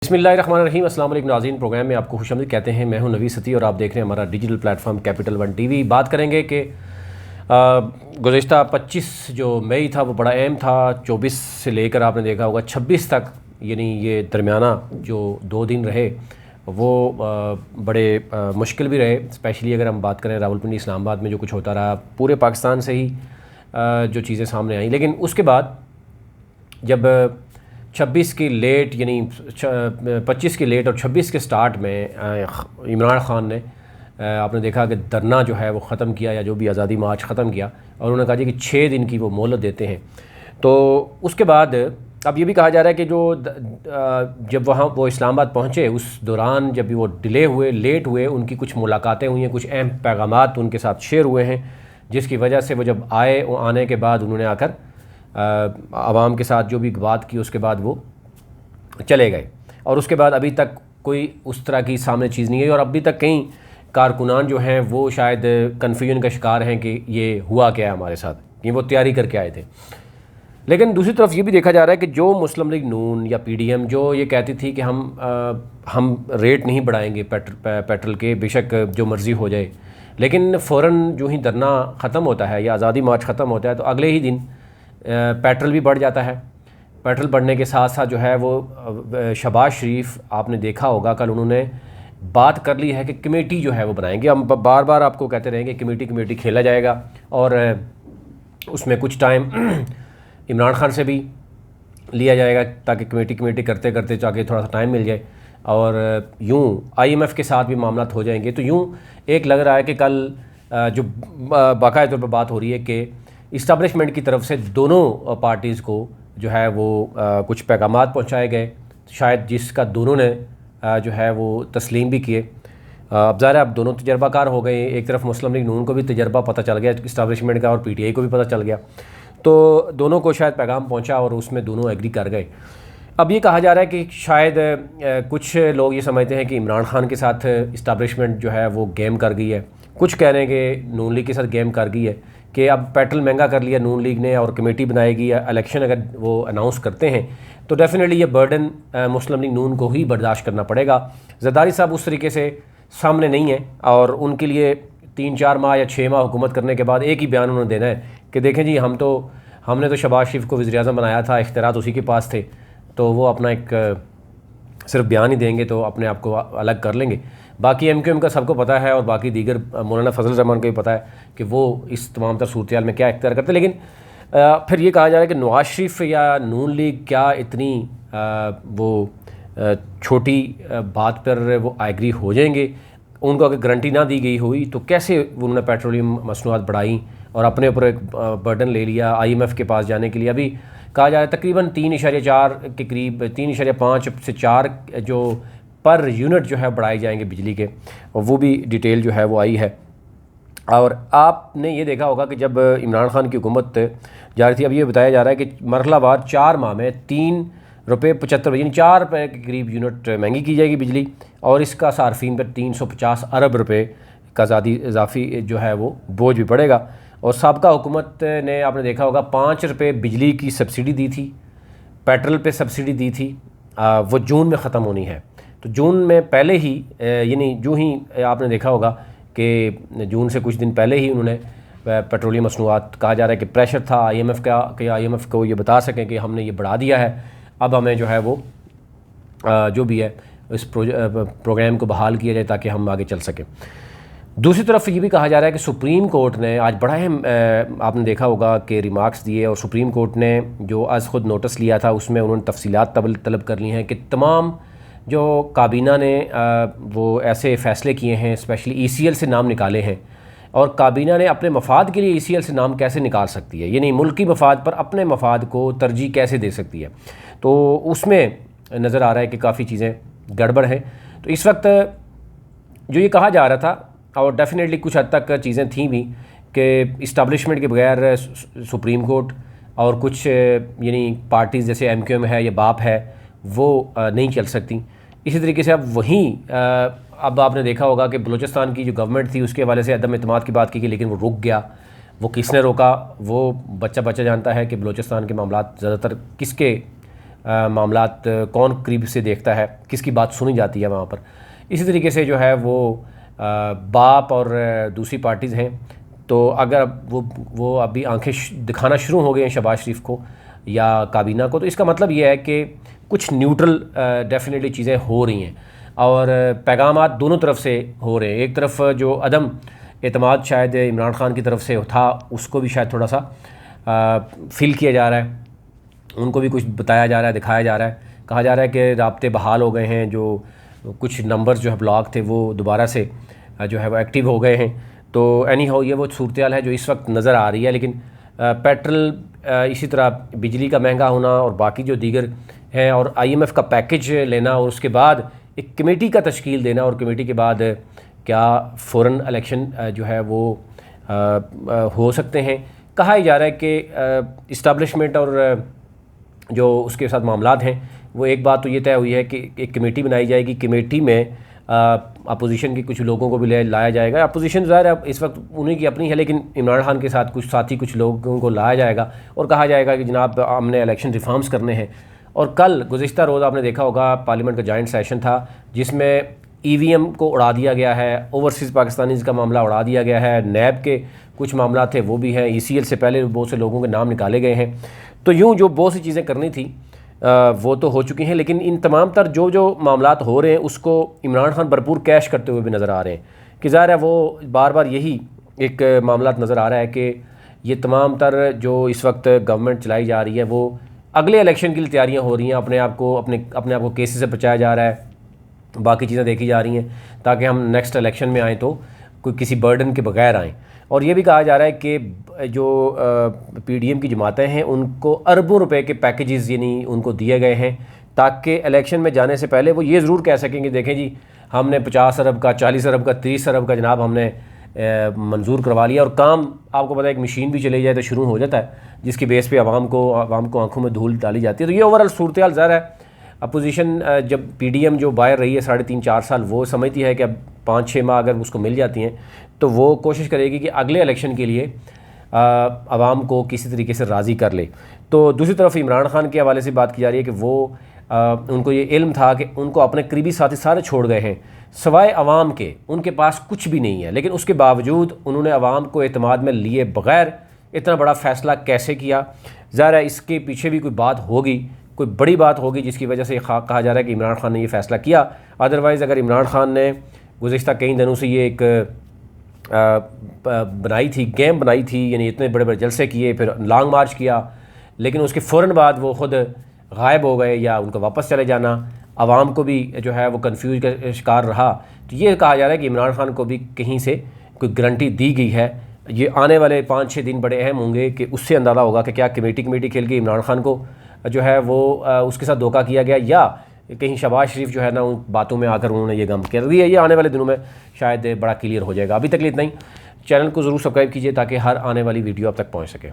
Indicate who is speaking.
Speaker 1: बिस्मिल्लाहिर्रहमानिर्रहीम। अस्सलाम वालेकुम नाज़रीन, प्रोग्राम में आपको खुशामदीद कहते हैं। मैं हूं नवी सती और आप देख रहे हैं हमारा digital platform capital one TV. बात करेंगे कि गुज़िश्ता 25 जो मई था वो बड़ा अहम था। 24 से लेकर आपने देखा होगा 26 तक, यानी ये दरमियाना जो 2 दिन रहे वो बड़े मुश्किल भी रहे। स्पेशली अगर हम बात करें रावलपिंडी इस्लामाबाद में जो कुछ होता रहा, पूरे पाकिस्तान से ही जो चीज़ें सामने आई। लेकिन उसके बाद जब 26 की लेट यानी 25 की लेट और 26 के स्टार्ट में इमरान ख़ान ने आपने देखा कि धरना जो है वो ख़त्म किया, या जो भी आज़ादी मार्च ख़त्म किया, और उन्होंने कहा जी कि 6 दिन की वो मोहलत देते हैं। तो उसके बाद अब ये भी कहा जा रहा है कि जो जब वहाँ वो इस्लामाबाद पहुँचे उस दौरान जब भी वो डिले हुए, लेट हुए, उनकी कुछ मुलाकातें हुई हैं, कुछ अहम पैगामात उनके साथ शेयर हुए हैं, जिसकी वजह से वो जब आए, वो आने के बाद उन्होंने आकर आवाम के साथ जो भी बात की, उसके बाद वो चले गए। और उसके बाद अभी तक कोई उस तरह की सामने चीज़ नहीं है, और अभी तक कई कारकुनान जो हैं वो शायद कन्फ्यूजन का शिकार हैं कि ये हुआ क्या है हमारे साथ, कि वो तैयारी करके आए थे। लेकिन दूसरी तरफ ये भी देखा जा रहा है कि जो मुस्लिम लीग नून या PDM जो ये कहती थी कि हम रेट नहीं बढ़ाएंगे पेट्रोल के, बेशक जो मर्ज़ी हो जाए, लेकिन फ़ौरन जो ही धरना ख़त्म होता है या आज़ादी मार्च ख़त्म होता है तो अगले ही दिन पेट्रोल भी बढ़ जाता है। पेट्रोल बढ़ने के साथ साथ जो है वो शहबाज शरीफ, आपने देखा होगा कल उन्होंने बात कर ली है कि कमेटी जो है वो बनाएंगे। हम बार बार आपको कहते रहेंगे कमेटी खेला जाएगा, और उसमें कुछ टाइम इमरान खान से भी लिया जाएगा ताकि कमेटी करते करते जाके थोड़ा सा टाइम मिल जाए, और यूँ IMF के साथ भी मामला हो जाएंगे। तो यूँ एक लग रहा है कि कल जो बाकायदा तौर पर बात हो रही है कि इस्टेब्लिशमेंट की तरफ से दोनों पार्टीज़ को जो है वो कुछ पैगामात पहुंचाए गए, शायद जिसका दोनों ने जो है वो तस्लीम भी किए। अब ज़ाहिर है अब दोनों तजर्बाकार हो गए। एक तरफ मुस्लिम लीग नून को भी तजर्बा पता चल गया इस्टेब्लिशमेंट का, और PTI को भी पता चल गया, तो दोनों को शायद पैगाम पहुँचा और उसमें दोनों एग्री कर गए। अब ये कहा जा रहा है कि शायद कुछ लोग ये समझते हैं कि इमरान खान के साथ इस्टेब्लिशमेंट जो है वो गेम कर गई है, कुछ कह रहे हैं कि नून लीग के साथ गेम कर गई है कि अब पेट्रोल महंगा कर लिया नून लीग ने और कमेटी बनाएगी, या इलेक्शन अगर वो अनाउंस करते हैं तो डेफिनेटली ये बर्डन मुस्लिम लीग नून को ही बर्दाश्त करना पड़ेगा। ज़रदारी साहब उस तरीके से सामने नहीं है, और उनके लिए 3-4 माह या 6 माह हुकूमत करने के बाद एक ही बयान उन्होंने देना है कि देखें जी हमने तो शहबाज शरीफ को वज़ीर-ए-आज़म बनाया था, इख्तियारात उसी के पास थे, तो वो अपना एक सिर्फ बयान ही देंगे तो अपने आप को अलग कर लेंगे। बाकी MQM का सबको पता है, और बाकी दीगर मौलाना फजल रहमान को भी पता है कि वो इस तमाम तर सूरत में क्या इख्तियार करते हैं। लेकिन फिर ये कहा जा रहा है कि नवाज शरीफ या नून लीग क्या इतनी वो छोटी बात पर वो एग्री हो जाएंगे। उनको अगर गारंटी ना दी गई हुई तो कैसे उन्होंने पेट्रोलियम मसनूआत बढ़ाई और अपने ऊपर एक बर्डन ले लिया IMF के पास जाने के लिए। अभी कहा जा रहा है तकरीबन 3.4 के करीब, 3.5 से 4 जो पर यूनिट जो है बढ़ाए जाएंगे बिजली के, और वो भी डिटेल जो है वो आई है। और आपने ये देखा होगा कि जब इमरान खान की हुकूमत जारी थी, अब ये बताया जा रहा है कि मरहलावार 4 माह में 3.75 यानी 4 रुपये के करीब यूनिट महंगी की जाएगी बिजली, और इसका सार्फिन पर 350 अरब रुपये का इजाफी जो है वो बोझ भी पड़ेगा। और साबका हुकूमत ने आपने देखा होगा 5 रुपये बिजली की सब्सिडी दी थी, पेट्रोल पे सब्सिडी दी थी, वो जून में ख़त्म होनी है। तो जून में पहले ही यानी जो ही आपने देखा होगा कि जून से कुछ दिन पहले ही उन्होंने पेट्रोलियम मसनूआत, कहा जा रहा है कि प्रेशर था IMF का कि IMF को ये बता सकें कि हमने ये बढ़ा दिया है, अब हमें जो है वो जो भी है इस प्रोग्राम को बहाल किया जाए ताकि हम आगे चल सकें। दूसरी तरफ ये भी कहा जा रहा है कि सुप्रीम कोर्ट ने आज बड़ा अहम आपने देखा होगा कि रिमार्क्स दिए, और सुप्रीम कोर्ट ने जो आज ख़ुद नोटिस लिया था उसमें उन्होंने तफसीलात तलब कर ली हैं कि तमाम जो काबीना ने वो ऐसे फ़ैसले किए हैं, स्पेशली ECL से नाम निकाले हैं, और काबीना ने अपने मफाद के लिए ECL से नाम कैसे निकाल सकती है, यानी मुल्की मफाद पर अपने मफाद को तरजीह कैसे दे सकती है। तो उसमें नज़र आ रहा है कि काफ़ी चीज़ें गड़बड़ हैं। तो इस वक्त जो ये कहा जा रहा था, और डेफिनेटली कुछ हद तक चीज़ें थी भी, कि इस्टेब्लिशमेंट के बगैर सुप्रीम कोर्ट और कुछ यानी पार्टीज़ जैसे MQM है या बाप है वो नहीं चल सकती। इसी तरीके से अब वहीं अब आपने देखा होगा कि बलूचिस्तान की जो गवर्नमेंट थी उसके हवाले से अदम एतमाद की बात की गई, लेकिन वो रुक गया। वो किसने रोका वो बच्चा जानता है कि बलूचिस्तान के मामला ज़्यादातर किसके मामलात कौन करीब से देखता है, किसकी बात सुनी जाती है वहाँ पर। इसी तरीके से जो है वो बाप और दूसरी पार्टीज़ हैं, तो अगर वो अभी आंखें दिखाना शुरू हो गए हैं शहबाज शरीफ को या काबीना को, तो इसका मतलब ये है कि कुछ न्यूट्रल डेफिनेटली चीज़ें हो रही हैं और पैगामात दोनों तरफ से हो रहे हैं। एक तरफ जो अदम एतमाद शायद इमरान खान की तरफ से था, उसको भी शायद थोड़ा सा फील किया जा रहा है, उनको भी कुछ बताया जा रहा है, दिखाया जा रहा है, कहा जा रहा है कि राब्ते बहाल हो गए हैं, जो कुछ नंबर्स जो है ब्लॉक थे वो दोबारा से जो है वो एक्टिव हो गए हैं। तो एनी हाउ ये वो सूरत है जो इस वक्त नज़र आ रही है। लेकिन पेट्रोल, इसी तरह बिजली का महंगा होना और बाकी जो दीगर हैं, और IMF का पैकेज लेना और उसके बाद एक कमेटी का तश्कील देना, और कमेटी के बाद क्या फ़ौरन इलेक्शन जो है वो हो सकते हैं। कहा ही जा रहा है कि इस्टेब्लिशमेंट और जो उसके साथ मामलात हैं, वो एक बात तो ये तय हुई है कि एक कमेटी बनाई जाएगी, कमेटी में अपोजिशन के कुछ लोगों को भी लाया जाएगा। अपोजिशन ज़ाहिर है इस वक्त उन्हीं की अपनी है, लेकिन इमरान खान के साथ कुछ साथी कुछ लोगों को लाया जाएगा और कहा जाएगा कि जनाब हमने इलेक्शन रिफॉर्म्स करने हैं। और कल गुज़िश्ता रोज़ आपने देखा होगा पार्लियामेंट का जॉइंट सेशन था जिसमें EVM को उड़ा दिया गया है, ओवरसीज़ पाकिस्तानीज़ का मामला उड़ा दिया गया है, नैब के कुछ मामला थे वो भी हैं, ECL से पहले बहुत से लोगों के नाम निकाले गए हैं। तो यूँ जो बहुत सी चीज़ें करनी थी वो तो हो चुकी हैं, लेकिन इन तमाम तर जो मामलात हो रहे हैं उसको इमरान खान भरपूर कैश करते हुए भी नज़र आ रहे हैं कि ज़ाहिर है वो बार बार यही एक मामलात नज़र आ रहा है कि ये तमाम तर जो इस वक्त गवर्नमेंट चलाई जा रही है वो अगले इलेक्शन के लिए तैयारियाँ हो रही हैं, अपने आप को केसेस से बचाया जा रहा है, बाकी चीज़ें देखी जा रही हैं ताकि हम नेक्स्ट इलेक्शन में आएँ तो कोई किसी बर्डन के बगैर आएँ। और ये भी कहा जा रहा है कि जो PDM की जमातें हैं उनको अरबों रुपए के पैकेजेस यानी उनको दिए गए हैं ताकि इलेक्शन में जाने से पहले वो ये ज़रूर कह सकें कि देखें जी हमने 50 अरब का, 40 अरब का, 30 अरब का जनाब हमने मंजूर करवा लिया। और काम आपको पता है एक मशीन भी चली जाए तो शुरू हो जाता है, जिसकी बेस पे आवाम को आंखों में धूल डाली जाती है। तो ये ओवरऑल सूरत हाल ज़ाहिर है अपोजिशन जब PDM जो बाहर रही है 3.5-4 साल, वो समझती है कि अब 5-6 माह अगर उसको मिल जाती हैं तो वो कोशिश करेगी कि अगले इलेक्शन के लिए आवाम को किसी तरीके से राज़ी कर ले। तो दूसरी तरफ इमरान खान के हवाले से बात की जा रही है कि वो उनको ये इल्म था कि उनको अपने करीबी साथी सारे छोड़ गए हैं, सवाए अवाम के उनके पास कुछ भी नहीं है, लेकिन उसके बावजूद उन्होंने अवाम को एतमाद में लिए बग़ैर इतना बड़ा फ़ैसला कैसे किया। ज़ाहिर है इसके पीछे भी कोई बात होगी, कोई बड़ी बात होगी जिसकी वजह से कहा जा रहा है कि इमरान खान ने ये फ़ैसला किया। अदरवाइज़ अगर इमरान खान ने गुज़िश्ता कई दिनों से ये एक गेम बनाई थी, यानी इतने बड़े बड़े जलसे किए, फिर लॉन्ग मार्च किया, लेकिन उसके फ़ौरन बाद वो ख़ुद गायब हो गए या उनका वापस चले जाना आवाम को भी जो है वो कन्फ्यूज का शिकार रहा। तो ये कहा जा रहा है कि इमरान खान को भी कहीं से कोई गारंटी दी गई है। ये आने वाले 5-6 दिन बड़े अहम होंगे कि उससे अंदाज़ा होगा कि क्या कमेटी खेल के इमरान खान को जो है वो उसके साथ धोखा किया गया या कहीं शहबाज शरीफ जो है ना उन बातों में आकर उन्होंने ये गम किया। तो ये आने वाले दिनों में शायद बड़ा क्लियर हो जाएगा। अभी तक लिए इतना ही। चैनल को ज़रूर सब्सक्राइब कीजिए ताकि हर आने वाली वीडियो अब तक पहुँच सके।